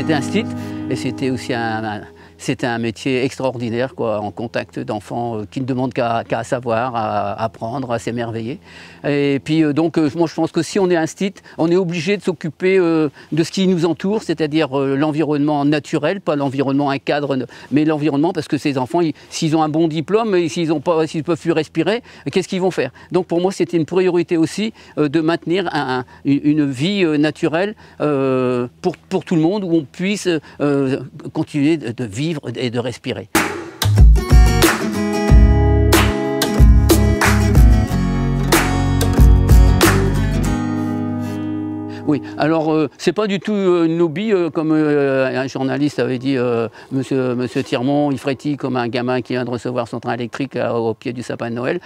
J'étais un stit et c'était aussi c'était un métier extraordinaire, quoi, en contact d'enfants qui ne demandent qu'à savoir, à apprendre, à s'émerveiller. Et puis donc moi je pense que si on est un stit, on est obligé de s'occuper de ce qui nous entoure, c'est-à-dire l'environnement naturel, pas l'environnement, un cadre, mais l'environnement, parce que ces enfants, s'ils ont un bon diplôme et s'ils ne peuvent plus respirer, qu'est-ce qu'ils vont faire? Donc pour moi c'était une priorité aussi de maintenir une vie naturelle pour tout le monde, où on puisse continuer de vivre et de respirer. Oui, alors c'est pas du tout une lobby comme un journaliste avait dit, monsieur Tirmont, il frétille comme un gamin qui vient de recevoir son train électrique au pied du sapin de Noël.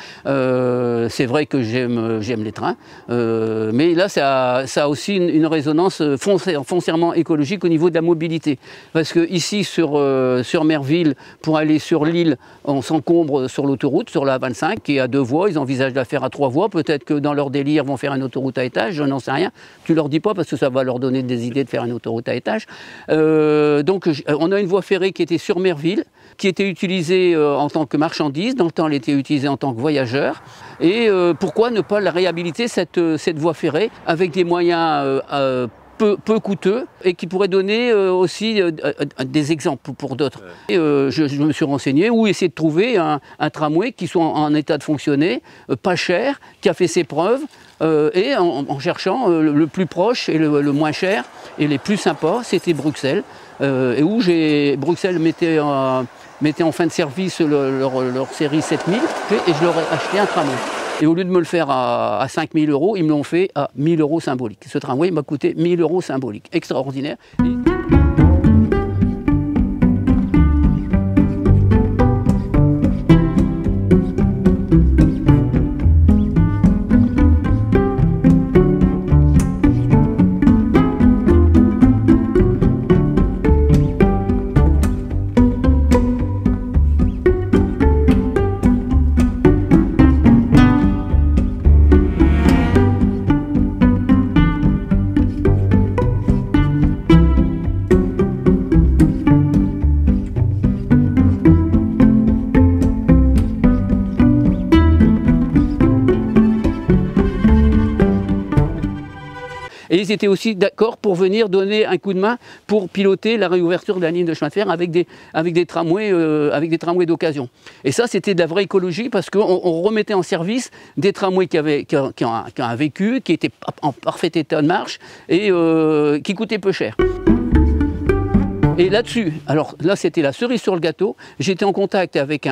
C'est vrai que j'aime les trains, mais là ça a aussi une résonance foncièrement écologique au niveau de la mobilité. Parce que ici sur Merville, pour aller sur l'île, on s'encombre sur l'autoroute, sur la 25, qui est à 2 voies, ils envisagent de la faire à 3 voies, peut-être que dans leur délire, ils vont faire une autoroute à étage, je n'en sais rien. Tu leur dis pas parce que ça va leur donner des idées de faire une autoroute à étage. Donc on a une voie ferrée qui était sur Merville, qui était utilisée en tant que marchandise. Dans le temps, elle était utilisée en tant que voyageur. Et pourquoi ne pas la réhabiliter, cette voie ferrée, avec des moyens peu coûteux et qui pourrait donner aussi des exemples pour d'autres. Et je me suis renseigné où essayer de trouver un tramway qui soit en état de fonctionner, pas cher, qui a fait ses preuves, et en cherchant le plus proche et le moins cher et les plus sympas, c'était Bruxelles, et où Bruxelles mettait en fin de service leur série 7000 et je leur ai acheté un tramway. Et au lieu de me le faire à 5 000 €, ils me l'ont fait à 1 000 € symboliques. Ce tramway m'a coûté 1 000 € symboliques. Extraordinaire. Et ils étaient aussi d'accord pour venir donner un coup de main pour piloter la réouverture de la ligne de chemin de fer avec des tramways d'occasion. Et ça, c'était de la vraie écologie parce qu'on remettait en service des tramways qui ont un vécu, qui étaient en parfait état de marche et qui coûtaient peu cher. Et là-dessus, alors là c'était la cerise sur le gâteau, j'étais en contact avec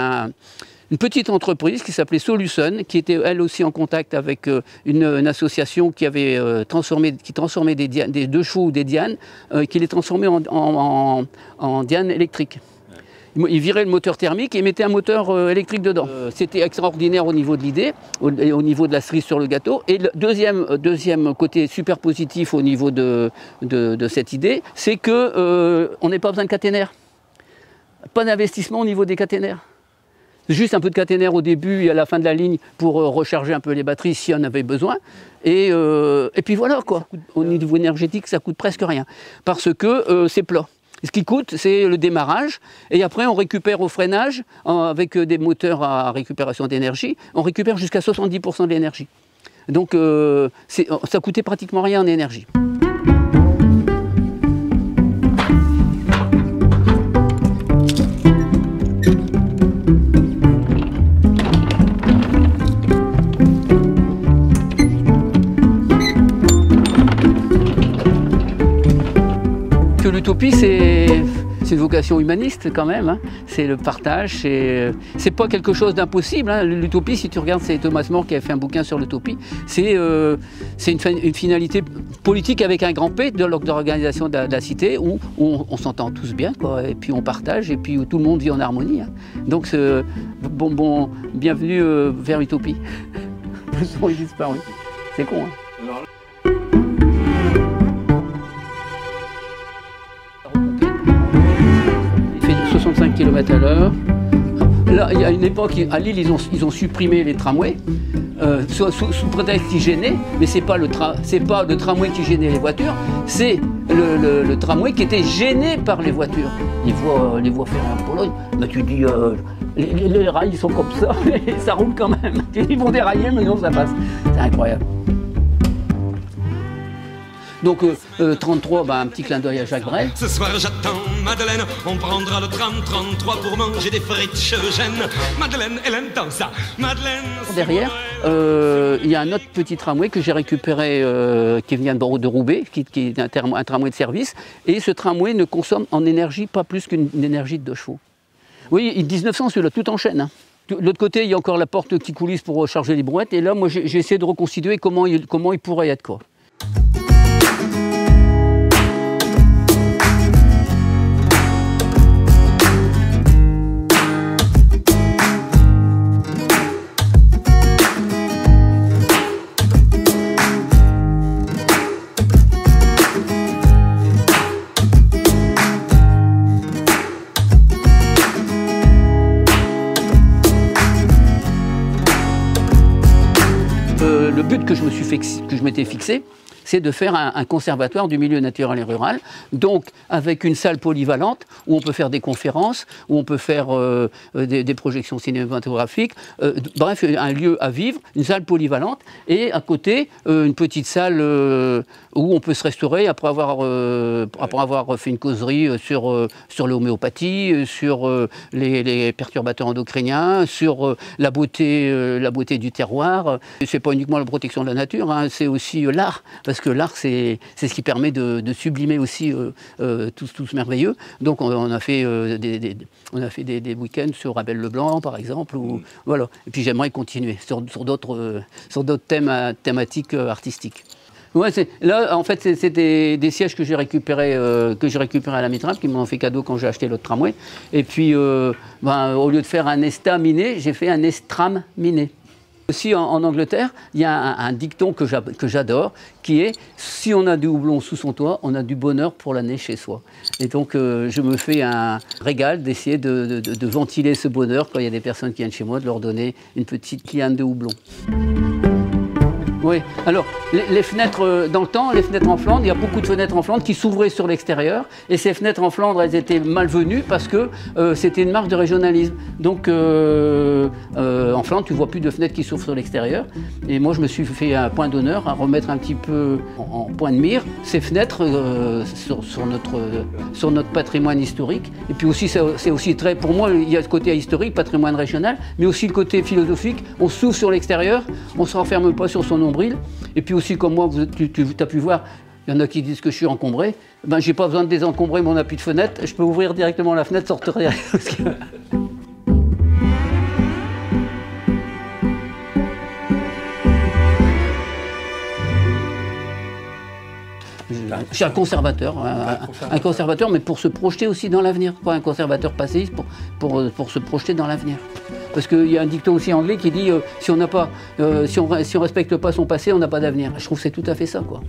une petite entreprise qui s'appelait Soluson, qui était elle aussi en contact avec une association qui transformait des 2 chevaux ou des dianes, qui les transformait en dianes électriques. Ils viraient le moteur thermique et mettaient un moteur électrique dedans. C'était extraordinaire au niveau de l'idée, au niveau de la cerise sur le gâteau. Et le deuxième côté super positif au niveau de cette idée, c'est qu'on n'a pas besoin de caténaire. Pas d'investissement au niveau des caténaires. Juste un peu de caténaire au début et à la fin de la ligne pour recharger un peu les batteries si on avait besoin. Et puis voilà quoi. Au niveau énergétique, ça coûte presque rien. Parce que c'est plat. Ce qui coûte, c'est le démarrage. Et après, on récupère au freinage, avec des moteurs à récupération d'énergie, on récupère jusqu'à 70% de l'énergie. Donc ça coûtait pratiquement rien en énergie. L'utopie, c'est une vocation humaniste quand même, hein. C'est le partage, c'est pas quelque chose d'impossible, hein. L'utopie, si tu regardes, c'est Thomas More qui a fait un bouquin sur l'utopie, c'est une finalité politique avec un grand P de l'organisation de la cité où on s'entend tous bien, quoi, et puis on partage, et puis où tout le monde vit en harmonie, hein. Donc bienvenue vers l'utopie. Le son est disparu, c'est con, hein. 65 km/h. Là, il y a une époque, à Lille, ils ont supprimé les tramways, sous prétexte qu'ils gênaient, mais c'est pas le tramway qui gênait les voitures, c'est le tramway qui était gêné par les voitures. Les voies ferrées en Pologne, bah, tu dis, les rails sont comme ça, et ça roule quand même. Ils vont dérailler, mais non, ça passe. C'est incroyable. Donc 33, bah, un petit clin d'œil à Jacques Brel. Ce soir j'attends Madeleine, on prendra le tram 33 pour manger des frites chez Eugène. Madeleine, elle aime tant ça. Madeleine. Derrière, il y a un autre petit tramway que j'ai récupéré qui vient de Roubaix, qui est un tramway de service. Et ce tramway ne consomme en énergie pas plus qu'une énergie de 2 chevaux. Oui, 1900, celui-là, tout enchaîne. Hein. De l'autre côté, il y a encore la porte qui coulisse pour charger les brouettes. Et là, moi, j'ai essayé de reconstituer comment il pourrait être, quoi. Le but que je m'étais fixé, c'est de faire un conservatoire du milieu naturel et rural, donc avec une salle polyvalente où on peut faire des conférences, où on peut faire des projections cinématographiques, bref, un lieu à vivre, une salle polyvalente, et à côté, une petite salle où on peut se restaurer après avoir fait une causerie sur l'homéopathie, sur les perturbateurs endocriniens, sur la beauté du terroir. C'est pas uniquement la protection de la nature, hein, c'est aussi l'art, parce que l'art, c'est ce qui permet de sublimer aussi tout ce merveilleux. Donc on a fait des week-ends sur Abel Leblanc, par exemple. Voilà. Et puis j'aimerais continuer sur d'autres thématiques artistiques. Ouais, là, en fait, c'est des sièges que j'ai récupérés à la Mitrap, qui m'ont fait cadeau quand j'ai acheté l'autre tramway. Et puis, au lieu de faire un Esta miné, j'ai fait un Estram miné. Aussi en Angleterre, il y a un dicton que j'adore, qui est « Si on a du houblon sous son toit, on a du bonheur pour l'année chez soi ». Et donc je me fais un régal d'essayer de ventiler ce bonheur quand il y a des personnes qui viennent chez moi, de leur donner une petite liane de houblon. Oui, alors les fenêtres, dans le temps, les fenêtres en Flandre, il y a beaucoup de fenêtres en Flandre qui s'ouvraient sur l'extérieur. Et ces fenêtres en Flandre, elles étaient malvenues parce que c'était une marque de régionalisme. Donc en Flandre, tu ne vois plus de fenêtres qui s'ouvrent sur l'extérieur. Et moi, je me suis fait un point d'honneur à remettre un petit peu en point de mire ces fenêtres sur notre patrimoine historique. Et puis aussi, c'est aussi très, pour moi, il y a ce côté historique, patrimoine régional, mais aussi le côté philosophique. On s'ouvre sur l'extérieur, on ne se renferme pas sur son nombril. Et puis aussi, comme moi, tu as pu voir, il y en a qui disent que je suis encombré. Ben, je n'ai pas besoin de désencombrer mon appui de fenêtre. Je peux ouvrir directement la fenêtre, sortir derrière. Je suis un conservateur, mais pour se projeter aussi dans l'avenir. Pas un conservateur passéiste, pour se projeter dans l'avenir. Parce qu'il y a un dicton aussi anglais qui dit si on respecte pas son passé, on n'a pas d'avenir. Je trouve que c'est tout à fait ça, quoi.